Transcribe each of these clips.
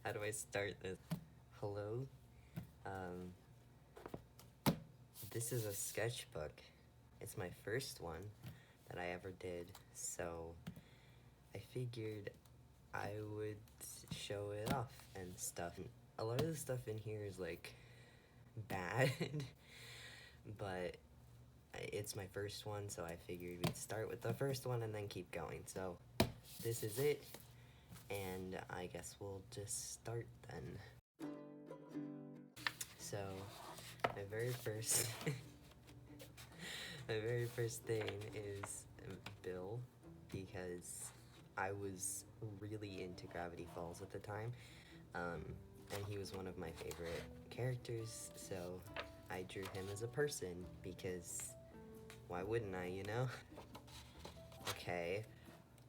How do I start this? Hello? Um, this is a sketchbook. It's my first one that I ever did, so I figured I would show it off and stuff. A lot of the stuff in here is like bad, but it's my first one, so I figured we'd start with the first one and then keep going. So this is it, and I guess we'll just start then. So my very first my very first thing is Bill, because I was really into Gravity Falls at the time, and he was one of my favorite characters, so I drew him as a person, because why wouldn't I, you know? Okay,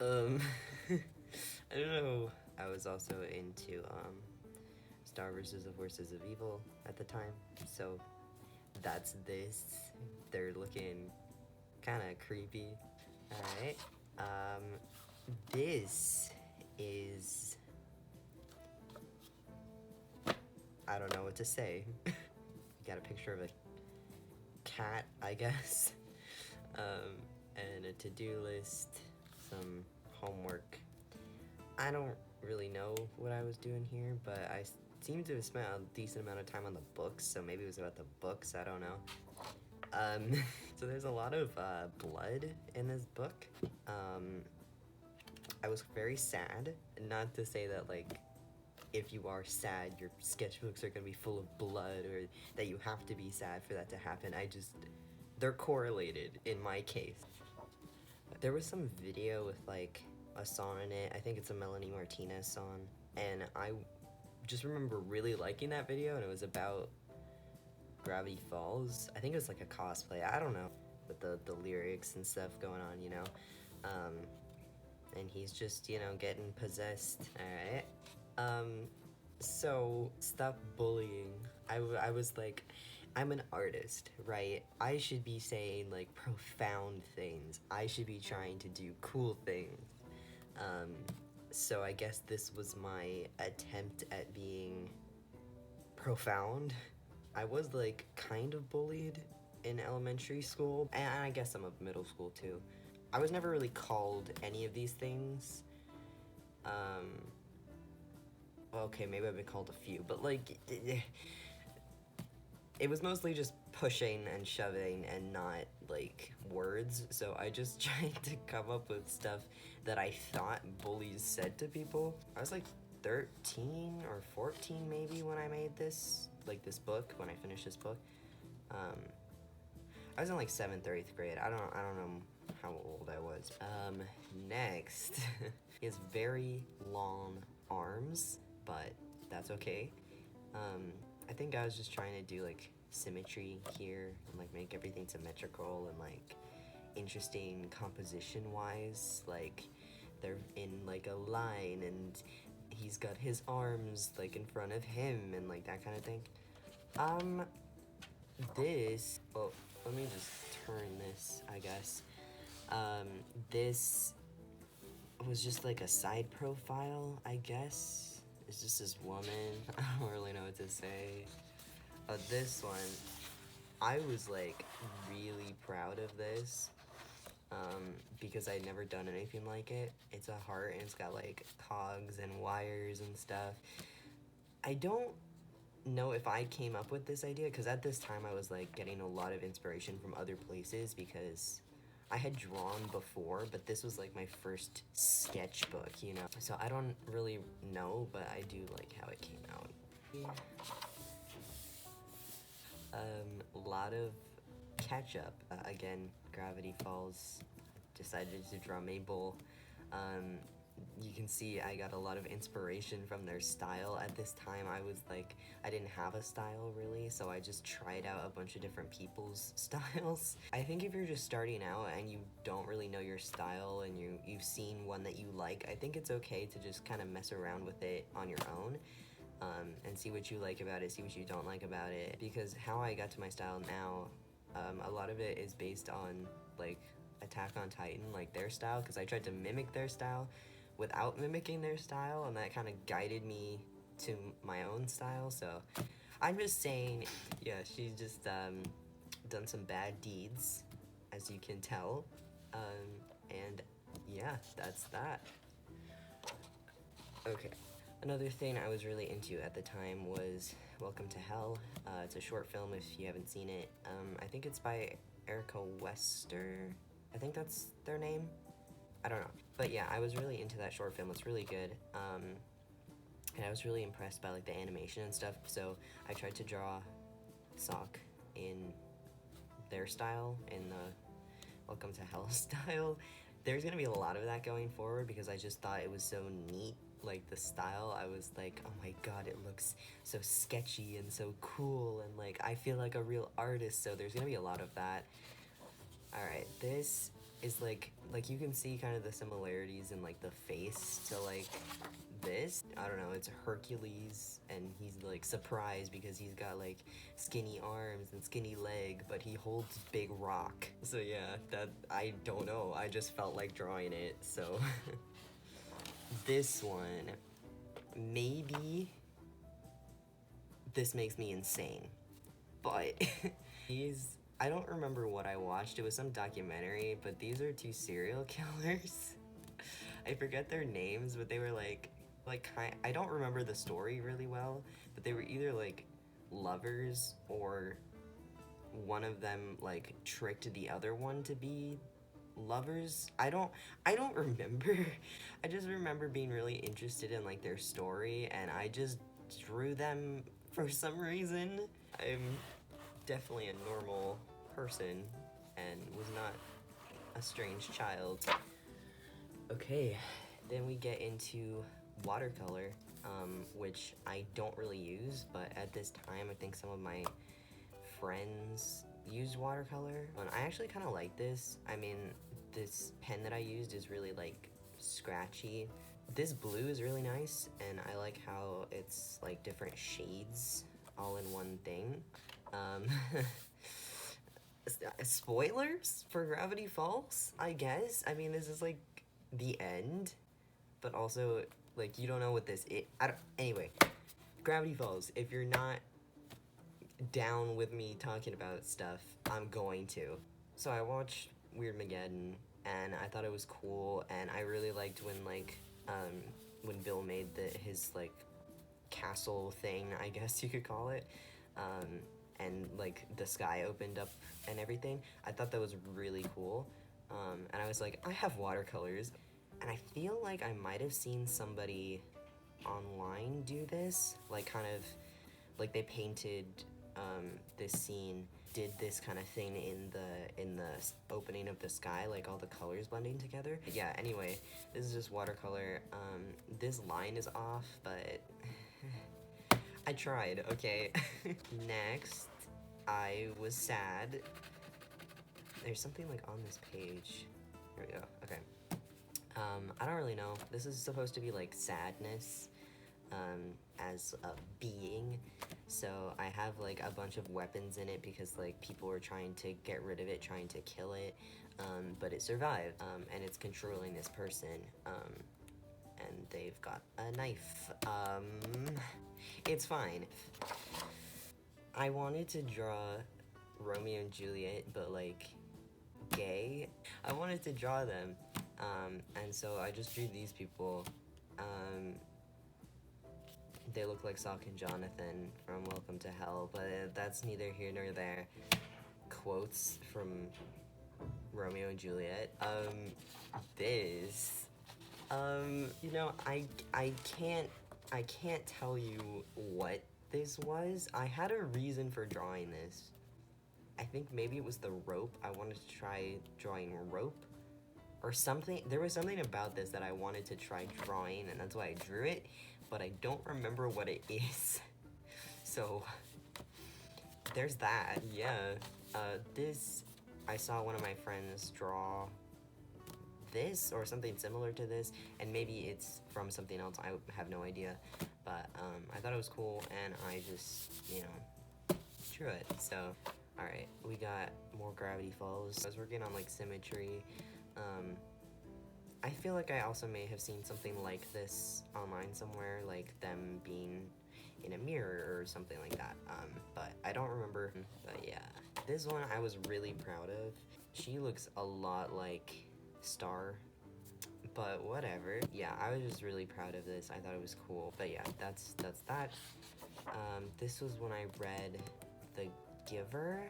I don't know, I was also into, Star vs. the Forces of Evil at the time, so that's this. They're looking kind of creepy. Alright, this is... I don't know what to say. You got a picture of a cat, I guess, and a to-do list, some homework. I don't really know what I was doing here, but I seem to have spent a decent amount of time on the books, so maybe it was about the books, I don't know. So there's a lot of blood in this book. I was very sad, not to say that, like, if you are sad, your sketchbooks are gonna be full of blood, or that you have to be sad for that to happen. They're correlated in my case. There was some video with, like, a song in it. I think it's a Melanie Martinez song, and I just remember really liking that video, and it was about Gravity Falls. I think it was like a cosplay, I don't know, with the lyrics and stuff going on, you know? And he's just, you know, getting possessed, alright? So, stop bullying. I was like, I'm an artist, right? I should be saying, like, profound things. I should be trying to do cool things. So I guess this was my attempt at being profound. I was, like, kind of bullied in elementary school, and I guess some of middle school too. I was never really called any of these things. Okay, maybe I've been called a few, but, like, it was mostly just pushing and shoving and not, like, words, so I just tried to come up with stuff that I thought bullies said to people. I was, like, 13 or 14 maybe when I made this, like, this book, when I finished this book. I was in, like, 7th or 8th grade. I don't know how old I was. Next, he has very long arms, but that's okay. I think I was just trying to do, like, symmetry here and, like, make everything symmetrical and, like, interesting composition-wise. Like, they're in, like, a line, and he's got his arms, like, in front of him and, like, that kind of thing. Well, let me just turn this, I guess. This was just, like, a side profile, I guess. It's just this woman. I don't really know what to say. This one, I was, like, really proud of this, because I'd never done anything like it. It's a heart, and it's got, like, cogs and wires and stuff. I don't know if I came up with this idea, because at this time I was, like, getting a lot of inspiration from other places, because I had drawn before, but this was, like, my first sketchbook, you know? So I don't really know, but I do like how it came out. A lot of catch-up. Again, Gravity Falls. Decided to draw Mabel. You can see I got a lot of inspiration from their style. At this time, I was like, I didn't have a style really, so I just tried out a bunch of different people's styles. I think if you're just starting out and you don't really know your style and you've seen one that you like, I think it's okay to just kind of mess around with it on your own. And see what you like about it, see what you don't like about it. Because how I got to my style now, a lot of it is based on, like, Attack on Titan, like, their style, because I tried to mimic their style without mimicking their style, and that kind of guided me to my own style, so I'm just saying, yeah, she's just done some bad deeds, as you can tell, and yeah, that's that. Okay. Another thing I was really into at the time was Welcome to Hell. It's a short film if you haven't seen it. I think it's by Erica Wester. I think that's their name. I don't know. But yeah, I was really into that short film. It's really good. And I was really impressed by like the animation and stuff. So I tried to draw Sock in their style, in the Welcome to Hell style. There's gonna be a lot of that going forward because I just thought it was so neat. Like the style, I was like, oh my god, it looks so sketchy and so cool, and like I feel like a real artist, so there's gonna be a lot of that. Alright, this is like you can see kind of the similarities in like the face to like this. I don't know, it's Hercules, and he's like surprised because he's got like skinny arms and skinny leg, but he holds big rock. So yeah, that, I don't know, I just felt like drawing it, so this one, maybe this makes me insane, but I don't remember what I watched. It was some documentary, but these are two serial killers. I forget their names, but they were like I don't remember the story really well, but they were either like lovers, or one of them like tricked the other one to be lovers. I don't remember. I just remember being really interested in like their story, and I just drew them for some reason. I'm definitely a normal person and was not a strange child. Okay, then we get into watercolor, which I don't really use, but at this time I think some of my friends used watercolor, and I actually kind of like this. I mean, this pen that I used is really like scratchy. This blue is really nice, and I like how it's like different shades all in one thing. Spoilers for Gravity Falls, I guess. I mean, this is like the end, but also like you don't know what this is. Anyway, Gravity Falls. If you're not down with me talking about stuff, I'm going to. So I watched Weirdmageddon, and I thought it was cool, and I really liked when when Bill made his like castle thing, I guess you could call it, and like the sky opened up and everything. I thought that was really cool, and I was like, I have watercolors, and I feel like I might have seen somebody online do this, like kind of like they painted this scene, did this kind of thing in the opening of the sky, like all the colors blending together. Yeah, anyway, this is just watercolor. This line is off, but I tried, okay? Next, I was sad. There's something like on this page. Here we go, okay. I don't really know. This is supposed to be like sadness, as a being. So I have like a bunch of weapons in it because like people were trying to get rid of it, trying to kill it, but it survived, and it's controlling this person, and they've got a knife. It's fine. I wanted to draw Romeo and Juliet, but like gay. I wanted to draw them, and so I just drew these people. They look like Sock and Jonathan from Welcome to Hell, but that's neither here nor there. Quotes from Romeo and Juliet. This, you know, I can't tell you what this was. I had a reason for drawing this. I think maybe it was the rope. I wanted to try drawing rope or something. There was something about this that I wanted to try drawing, and that's why I drew it, but I don't remember what it is. So there's that. Yeah, this, I saw one of my friends draw this or something similar to this, and maybe it's from something else, I have no idea, but I thought it was cool, and I just, you know, drew it. So alright, we got more Gravity Falls. I was working on like symmetry, I feel like I also may have seen something like this online somewhere, like them being in a mirror or something like that. But I don't remember. But yeah, this one I was really proud of. She looks a lot like Star, but whatever. Yeah, I was just really proud of this. I thought it was cool. But yeah, that's that. This was when I read The Giver,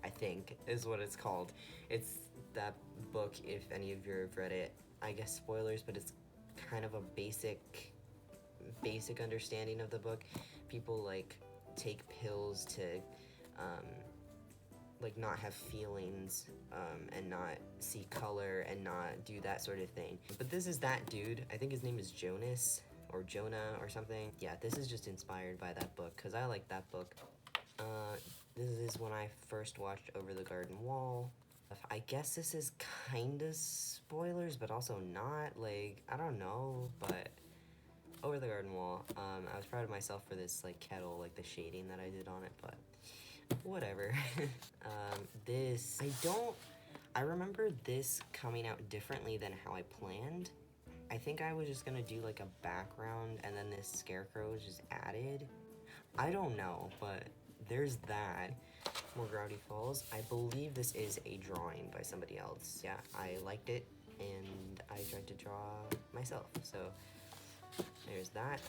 I think is what it's called. It's that book, if any of you have read it. I guess spoilers, but it's kind of a basic understanding of the book. People like take pills to um, like not have feelings, and not see color and not do that sort of thing. But this is that dude. I think his name is Jonas or Jonah or something. Yeah, this is just inspired by that book because I like that book. This is when I first watched Over the Garden Wall. I guess this is kind of spoilers, but also not. Like, I don't know, but Over the Garden Wall. I was proud of myself for this like kettle, like the shading that I did on it, but whatever. This I remember this coming out differently than how I planned. I think I was just gonna do like a background and then this scarecrow was just added. I don't know, but there's that. More Gravity Falls. I believe this is a drawing by somebody else. Yeah, I liked it and I tried to draw myself. So there's that.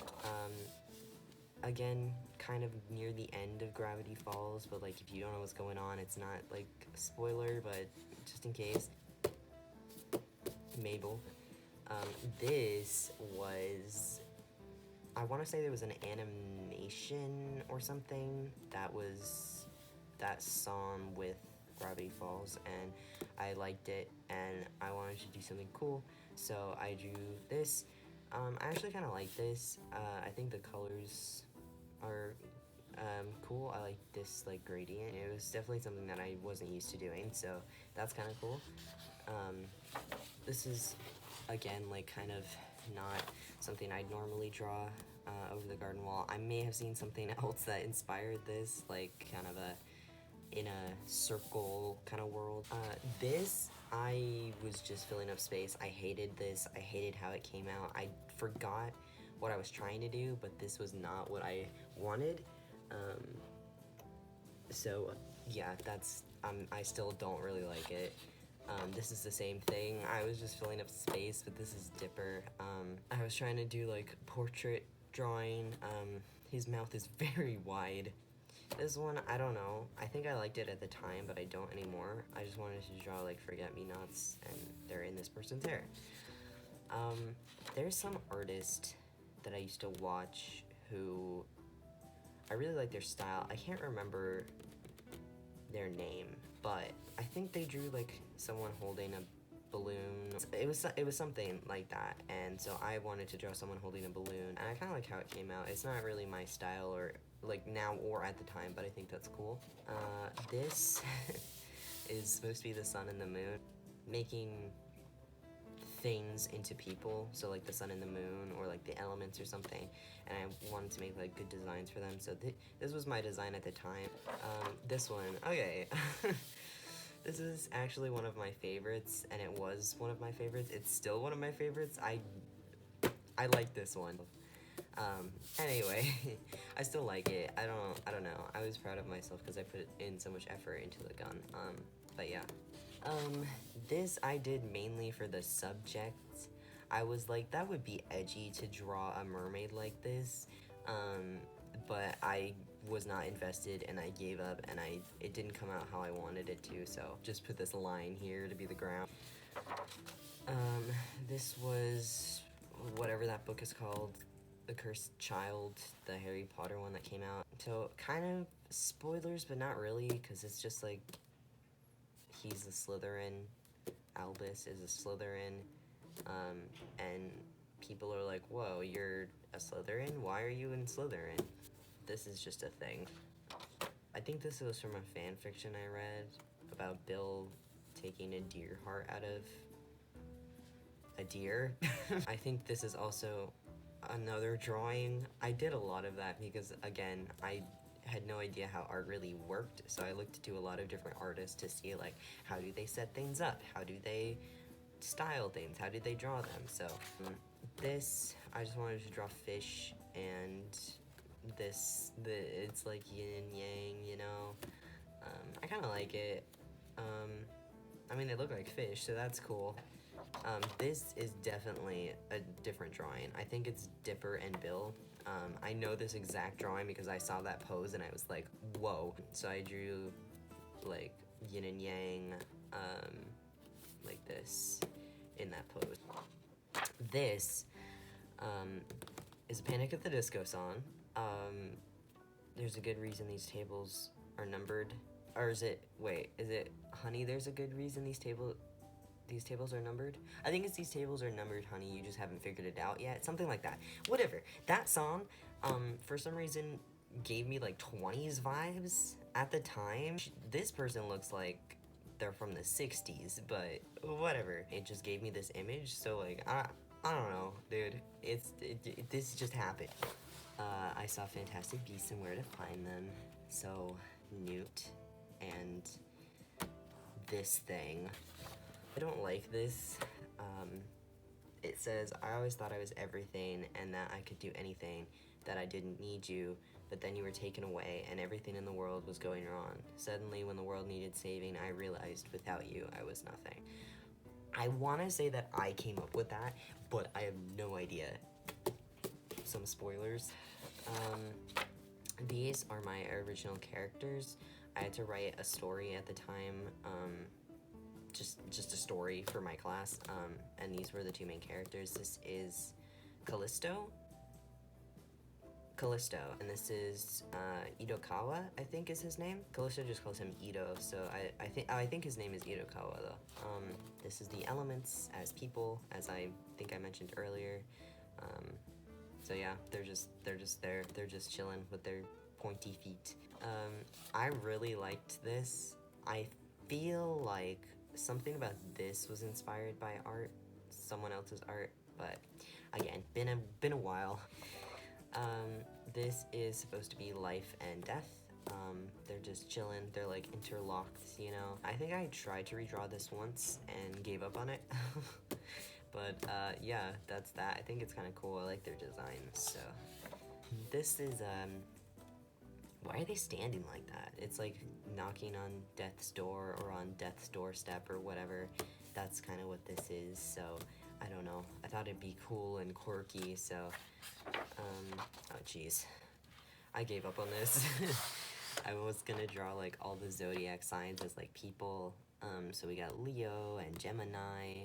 Again, kind of near the end of Gravity Falls, but like if you don't know what's going on, it's not like a spoiler, but just in case. Mabel. This was, I want to say there was an animation or something that was that song with Gravity Falls, and I liked it and I wanted to do something cool, so I drew this. I actually kind of like this. I think the colors are cool. I like this like gradient. It was definitely something that I wasn't used to doing, so that's kind of cool. This is again like kind of not something I'd normally draw over the garden wall. I may have seen something else that inspired this, like kind of in a circle kind of world. This, I was just filling up space. I hated this. I hated how it came out. I forgot what I was trying to do, but this was not what I wanted. So yeah, that's, I still don't really like it. This is the same thing. I was just filling up space, but this is Dipper. I was trying to do like portrait drawing. His mouth is very wide. This one, I don't know. I think I liked it at the time, but I don't anymore. I just wanted to draw like forget-me-nots, and they're in this person's hair. There's some artist that I used to watch who I really like their style. I can't remember their name, but I think they drew like someone holding a balloon. It was something like that, and so I wanted to draw someone holding a balloon, and I kind of like how it came out. It's not really my style, or like now or at the time, but I think that's cool. This is supposed to be the sun and the moon, making things into people, so like the sun and the moon, or like the elements or something, and I wanted to make like good designs for them, so this was my design at the time. This one, okay. This is actually one of my favorites, and it was one of my favorites. It's still one of my favorites. I like this one. Anyway, I still like it. I don't know. I was proud of myself because I put in so much effort into the gun. But yeah. This I did mainly for the subject. I was like, that would be edgy to draw a mermaid like this. But I was not invested and I gave up, and it didn't come out how I wanted it to, so just put this line here to be the ground. This was whatever that book is called, The Cursed Child, the Harry Potter one that came out. So kind of spoilers, but not really, because it's just like he's a Slytherin, Albus is a Slytherin, and people are like, whoa, you're a Slytherin? Why are you in Slytherin? This is just a thing. I think this was from a fan fiction I read about Bill taking a deer heart out of a deer. I think this is also another drawing. I did a lot of that because, again, I had no idea how art really worked, so I looked to a lot of different artists to see like how do they set things up, how do they style things. How did they draw them? So this, I just wanted to draw fish, and it's like yin and yang, you know. I kind of like it. I mean, they look like fish, so that's cool. This is definitely a different drawing. I think it's Dipper and Bill. I know this exact drawing because I saw that pose and I was like, whoa. So I drew like yin and yang, like this in that pose. This is a Panic at the Disco song. There's a good reason these tables are numbered. Or is it, wait, is it honey, there's a good reason these tables are numbered? I think it's these tables are numbered, honey, you just haven't figured it out yet. Something like that. Whatever. That song, for some reason, gave me like 20s vibes at the time. This person looks like they're from the 60s, but whatever. It just gave me this image, so like, I don't know, dude. This just happened. I saw Fantastic Beasts and Where to Find Them, so Newt and this thing. I don't like this. It says, I always thought I was everything and that I could do anything, that I didn't need you, but then you were taken away and everything in the world was going wrong. Suddenly, when the world needed saving, I realized without you, I was nothing. I want to say that I came up with that, but I have no idea. Some spoilers. These are my original characters. I had to write a story at the time, just a story for my class, and these were the two main characters. This is Callisto, and this is Itokawa, I think is his name. Callisto just calls him Ito, so I think his name is Itokawa though. This is the elements as people, as I think I mentioned earlier. So yeah, they're just there. They're just chilling with their pointy feet. I really liked this. I feel like something about this was inspired by art, someone else's art, but again, been a while. This is supposed to be life and death. They're just chilling. They're like interlocked, you know. I think I tried to redraw this once and gave up on it. But yeah, that's that. I think it's kind of cool. I like their design. So this is why are they standing like that? It's like knocking on death's door or on death's doorstep or whatever. That's kind of what this is. So I don't know. I thought it'd be cool and quirky. So oh jeez, I gave up on this. I was gonna draw like all the zodiac signs as like people. So we got Leo and Gemini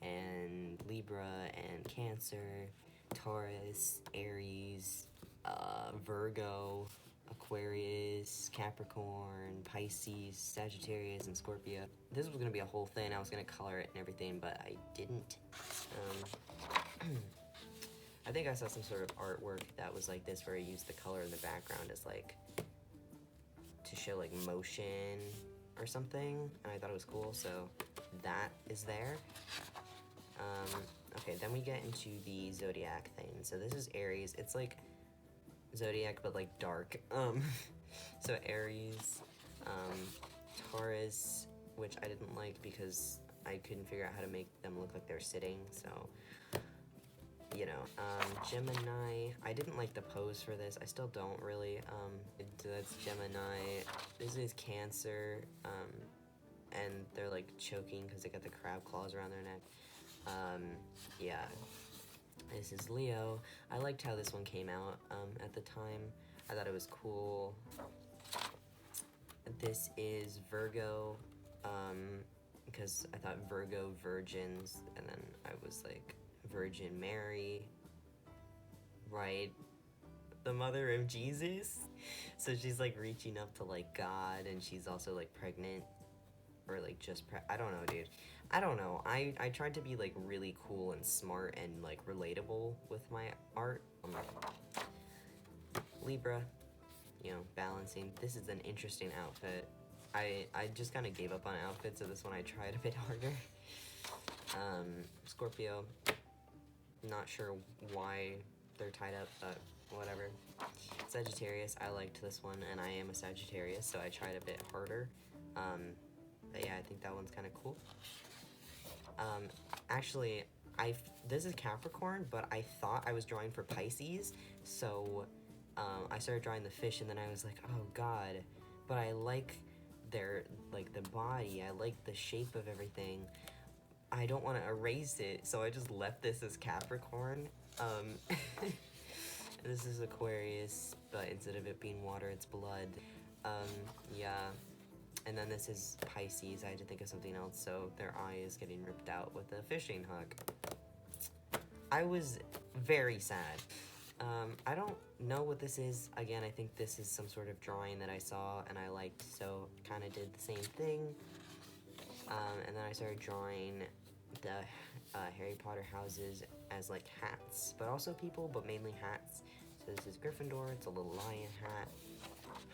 and Libra and Cancer, Taurus, Aries, Virgo, Aquarius, Capricorn, Pisces, Sagittarius, and Scorpio. This was gonna be a whole thing. I was gonna color it and everything, but I didn't. I think I saw some sort of artwork that was like this, where I used the color in the background as like to show like motion or something, and I thought it was cool, so that is there. Okay, then we get into the zodiac thing. So this is Aries. It's like zodiac, but like dark. So Aries, Taurus, which I didn't like because I couldn't figure out how to make them look like they're sitting, so, you know. Gemini, I didn't like the pose for this. I still don't really. So that's Gemini. This is Cancer, and they're like choking because they got the crab claws around their neck. Yeah. This is Leo. I liked how this one came out at the time. I thought it was cool. This is Virgo, because I thought Virgo virgins, and then I was like Virgin Mary, right? The mother of Jesus. So she's like reaching up to like God, and she's also like pregnant, or like just I don't know, dude. I don't know. I tried to be like really cool and smart and like relatable with my art. Libra, you know, balancing. This is an interesting outfit. I just kind of gave up on outfits, so this one I tried a bit harder. Scorpio, not sure why they're tied up, but whatever. Sagittarius, I liked this one, and I am a Sagittarius, so I tried a bit harder. But yeah, I think that one's kind of cool. Um, actually, this is Capricorn, but I thought I was drawing for Pisces, so I started drawing the fish, and then I was like, oh god, but I like their, like, the body, I like the shape of everything. I don't want to erase it, so I just left this as Capricorn. This is Aquarius, but instead of it being water, it's blood. Yeah. And then this is Pisces. I had to think of something else, so their eye is getting ripped out with a fishing hook. I was very sad. I don't know what this is. Again, I think this is some sort of drawing that I saw and I liked, so kind of did the same thing. And then I started drawing the Harry Potter houses as like hats, but also people, but mainly hats. So this is Gryffindor, it's a little lion hat.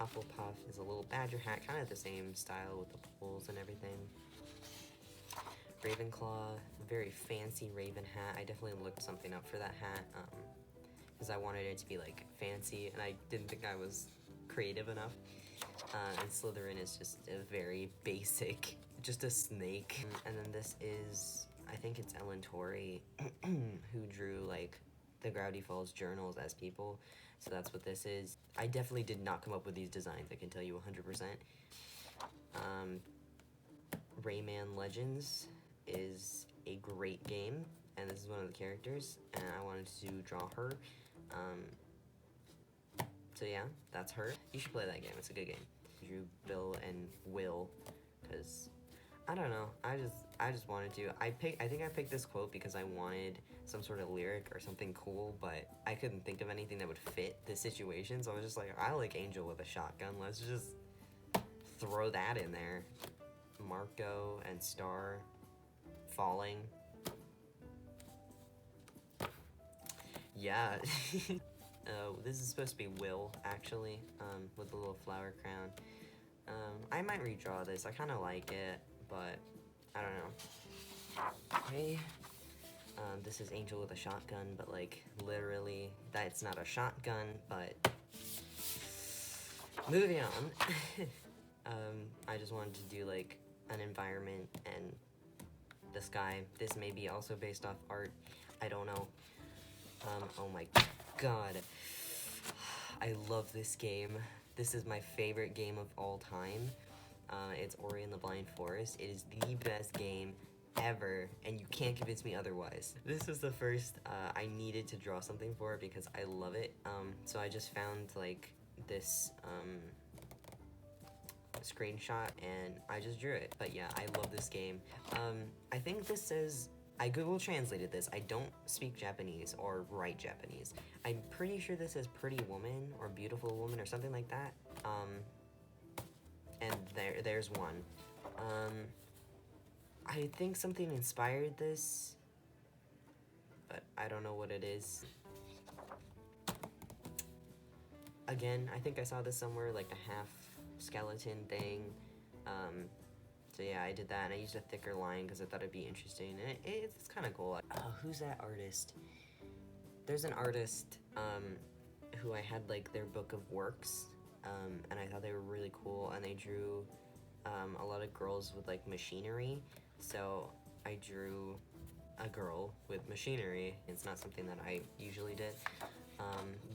Hufflepuff is a little badger hat, kind of the same style with the poles and everything. Ravenclaw, very fancy raven hat. I definitely looked something up for that hat, because I wanted it to be like fancy, and I didn't think I was creative enough. And Slytherin is just a very basic, just a snake. And then this is, I think it's Ellen Torrey, who drew like the Gravity Falls journals as people. So that's what this is. I definitely did not come up with these designs, I can tell you 100%. Rayman Legends is a great game, and this is one of the characters, and I wanted to draw her. So yeah, that's her. You should play that game, it's a good game. Drew Bill and Will, because I don't know, I just wanted to. I think I picked this quote because I wanted some sort of lyric or something cool, but I couldn't think of anything that would fit the situation, so I was just like, I like Angel with a shotgun, let's just throw that in there. Marco and Star falling. Yeah. This is supposed to be Will, actually, with the little flower crown. I might redraw this, I kind of like it, but I don't know. Okay. This is Angel with a shotgun, but like, literally, that's not a shotgun, but moving on. I just wanted to do like an environment and the sky. This may be also based off art, I don't know. Oh my god. I love this game. This is my favorite game of all time. It's Ori and the Blind Forest. It is the best game ever, and you can't convince me otherwise. This was the first I needed to draw something for it because I love it. So I just found like this screenshot and I just drew it. But yeah, I love this game. I think this says, I Google translated this. I don't speak Japanese or write Japanese. I'm pretty sure this says pretty woman or beautiful woman or something like that. And there's one. I think something inspired this, but I don't know what it is. Again, I think I saw this somewhere, like a half skeleton thing. So yeah, I did that, and I used a thicker line because I thought it'd be interesting, and it's kind of cool. Who's that artist? There's an artist who I had like their book of works, and I thought they were really cool, and they drew a lot of girls with like machinery, so I drew a girl with machinery. It's not something that I usually did.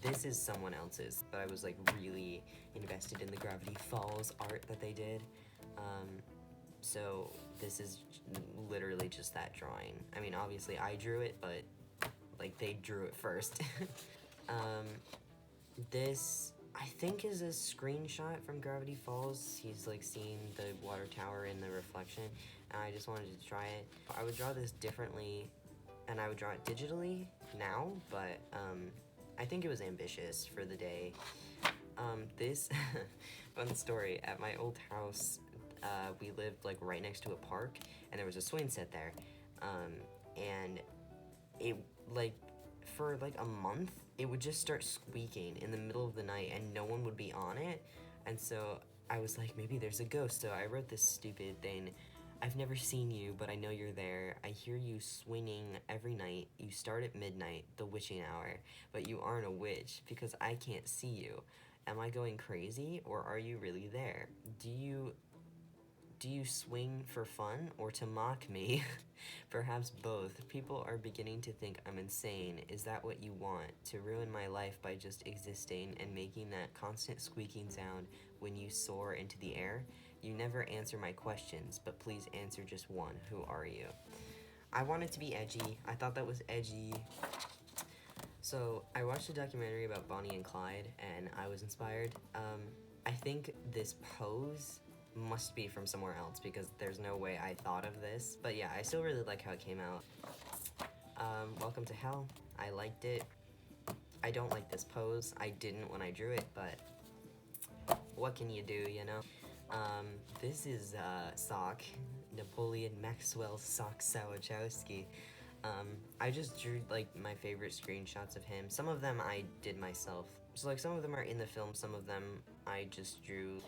This is someone else's, but I was like really invested in the Gravity Falls art that they did. So this is literally just that drawing. I mean, obviously I drew it, but like they drew it first. This I think is a screenshot from Gravity Falls. He's like seeing the water tower in the reflection, and I just wanted to try it. I would draw this differently, and I would draw it digitally now, but I think it was ambitious for the day. This fun story, at my old house, we lived like right next to a park, and there was a swing set there, and it like for like a month it would just start squeaking in the middle of the night and no one would be on it, and so I was like, maybe there's a ghost. So I wrote this stupid thing: I've never seen you, but I know you're there. I hear you swinging every night. You start at midnight, the witching hour, but you aren't a witch because I can't see you. Am I going crazy, or are you really there? Do you Do you swing for fun or to mock me? Perhaps both. People are beginning to think I'm insane. Is that what you want? To ruin my life by just existing and making that constant squeaking sound when you soar into the air? You never answer my questions, but please answer just one. Who are you? I wanted to be edgy. I thought that was edgy. So I watched a documentary about Bonnie and Clyde, and I was inspired. I think this pose must be from somewhere else because there's no way I thought of this. But yeah, I still really like how it came out. Welcome to Hell. I liked it. I don't like this pose. I didn't when I drew it, but what can you do, you know? This is Sock, Napoleon Maxwell Sock Sawachowski. I just drew like my favorite screenshots of him. Some of them I did myself. So like some of them are in the film, some of them I just drew.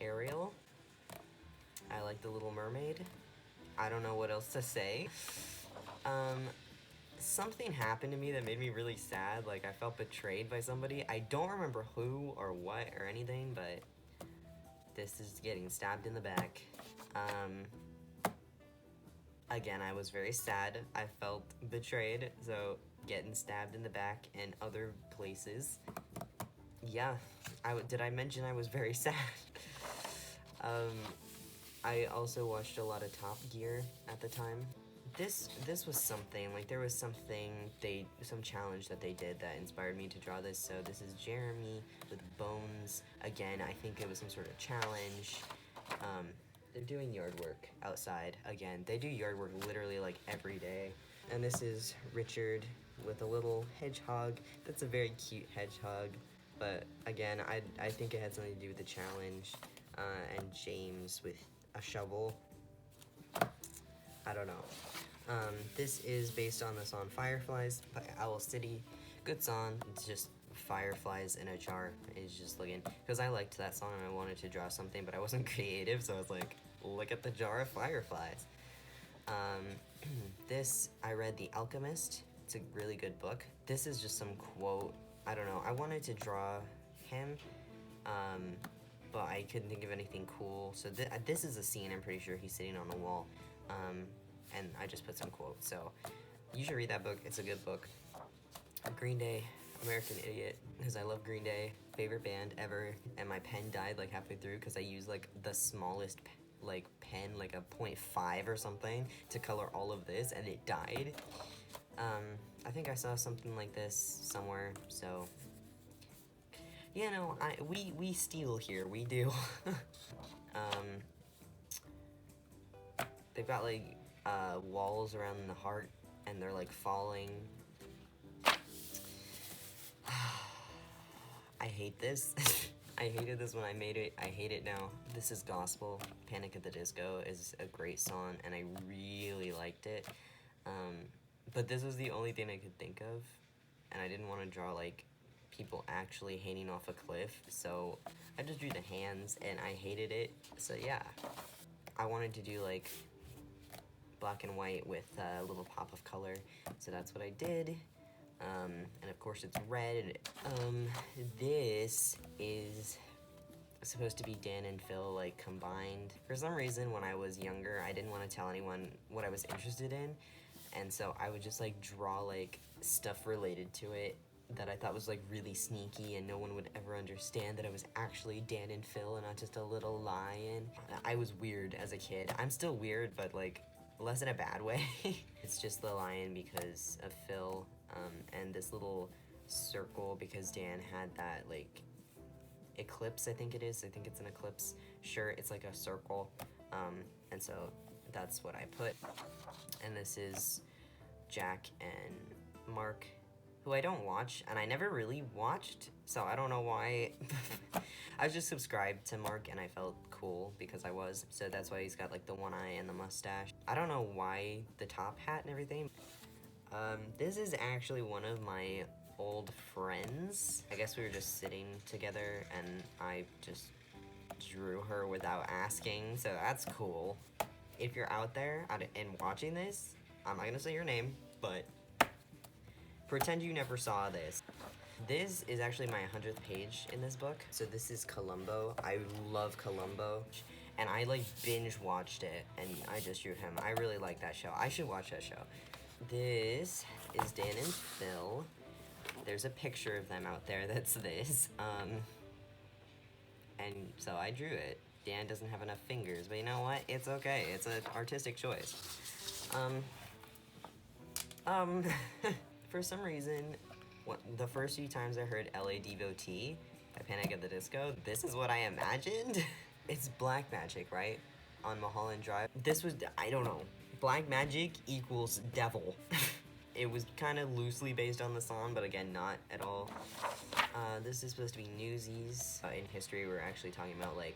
Ariel. I like the Little Mermaid. I don't know what else to say. Something happened to me that made me really sad. Like I felt betrayed by somebody. I don't remember who or what or anything, but this is getting stabbed in the back. Again, I was very sad. I felt betrayed, so getting stabbed in the back and other places. Yeah, did I mention I was very sad? I also watched a lot of Top Gear at the time. This was something, like there was some challenge that they did that inspired me to draw this. So this is Jeremy with bones. Again, I think it was some sort of challenge. They're doing yard work outside. Again, they do yard work literally like every day. And this is Richard with a little hedgehog. That's a very cute hedgehog. But again, I think it had something to do with the challenge. And James with a shovel. I don't know. This is based on the song Fireflies by Owl City. Good song. It's just fireflies in a jar. It's just looking, because I liked that song and I wanted to draw something, but I wasn't creative, so I was like, look at the jar of fireflies. This, I read The Alchemist. It's a really good book. This is just some quote. I don't know. I wanted to draw him, but I couldn't think of anything cool. So this is a scene. I'm pretty sure he's sitting on a wall, and I just put some quotes. So you should read that book. It's a good book. Green Day, American Idiot, because I love Green Day. Favorite band ever. And my pen died like halfway through because I used like the smallest pen, like a 0.5 or something, to color all of this, and it died. I think I saw something like this somewhere, so you know, we steal here, we do. They've got like walls around the heart, and they're like falling. I hate this. I hated this when I made it. I hate it now. This is Gospel. Panic at the Disco is a great song, and I really liked it. But this was the only thing I could think of, and I didn't want to draw like people actually hanging off a cliff, so I just drew the hands, and I hated it. So yeah, I wanted to do like black and white with a little pop of color, so that's what I did. And of course it's red. This is supposed to be Dan and Phil like combined. For some reason when I was younger, I didn't want to tell anyone what I was interested in, and so I would just like draw like stuff related to it that I thought was like really sneaky, and no one would ever understand that I was actually Dan and Phil and not just a little lion. I was weird as a kid. I'm still weird, but like less in a bad way. It's just the lion because of Phil, and this little circle because Dan had that like eclipse, I think it is. I think it's an eclipse shirt. It's like a circle, and so that's what I put. And this is Jack and Mark, who I don't watch, and I never really watched, so I don't know why. I was just subscribed to Mark, and I felt cool because I was, so that's why he's got like the one eye and the mustache. I don't know why the top hat and everything. This is actually one of my old friends. I guess we were just sitting together, and I just drew her without asking, so that's cool. If you're out there and watching this, I'm not gonna say your name, but pretend you never saw this. This is actually my 100th page in this book. So this is Columbo. I love Columbo. and I like binge watched it, and I just drew him. I really like that show. I should watch that show. This is Dan and Phil. There's a picture of them out there that's this. And so I drew it. Dan doesn't have enough fingers, but you know what? It's okay. It's an artistic choice. For some reason, the first few times I heard LA Devotee by Panic at the Disco, this is what I imagined. It's black magic, right? On Mulholland Drive. This was, I don't know. Black magic equals devil. It was kind of loosely based on the song, but again, not at all. This is supposed to be Newsies. In history, we're actually talking about, like,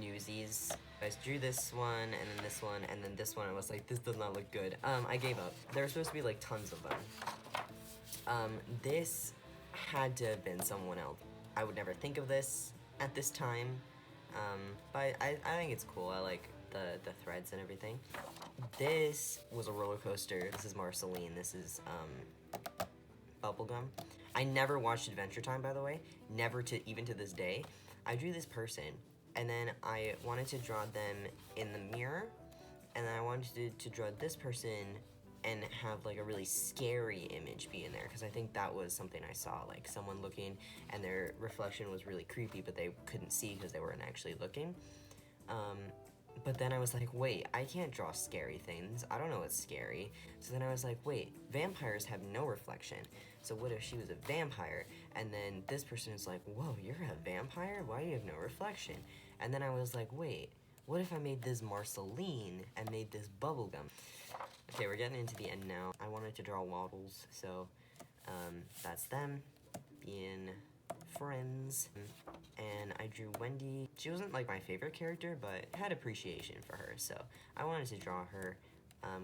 Newsies. I drew this one, and then this one, and then this one. I was like, this does not look good. I gave up. There were supposed to be, like, tons of them. This had to have been someone else. I would never think of this at this time, but I think it's cool. I like the threads and everything. This was a roller coaster. This is Marceline. This is Bubblegum. I never watched Adventure Time, by the way. Never, even to this day. I drew this person, and then I wanted to draw them in the mirror, and then I wanted to draw this person and have like a really scary image be in there, because I think that was something I saw, like someone looking and their reflection was really creepy, but they couldn't see because they weren't actually looking. But then I was like, wait, I can't draw scary things. I don't know what's scary. So then I was like, wait, vampires have no reflection. So what if she was a vampire? And then this person is like, whoa, you're a vampire? Why do you have no reflection? And then I was like, wait, what if I made this Marceline and made this Bubblegum? Okay, we're getting into the end now. I wanted to draw Waddles, so that's them being friends. And I drew Wendy. She wasn't like my favorite character, but I had appreciation for her, so I wanted to draw her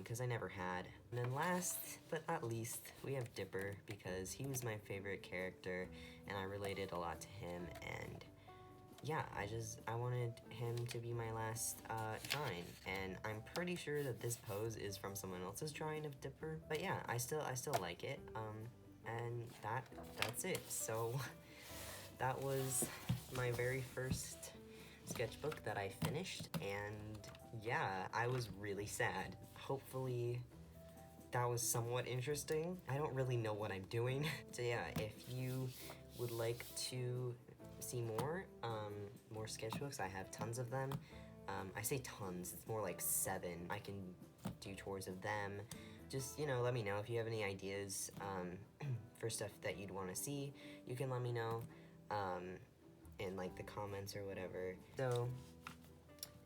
because I never had. And then last but not least, we have Dipper, because he was my favorite character and I related a lot to him, and yeah, I wanted him to be my last drawing, and I'm pretty sure that this pose is from someone else's drawing of Dipper, but yeah, I still like it, and that's it. So that was my very first sketchbook that I finished, and yeah, I was really sad. Hopefully that was somewhat interesting. I don't really know what I'm doing. So yeah, if you would like to see more sketchbooks, I have tons of them. I say tons, it's more like 7. I can do tours of them. Just, you know, let me know if you have any ideas for stuff that you'd want to see. You can let me know in like the comments or whatever. So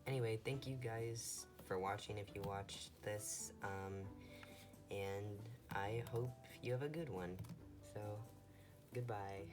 anyway, thank you guys for watching if you watched this, and I hope you have a good one. So goodbye.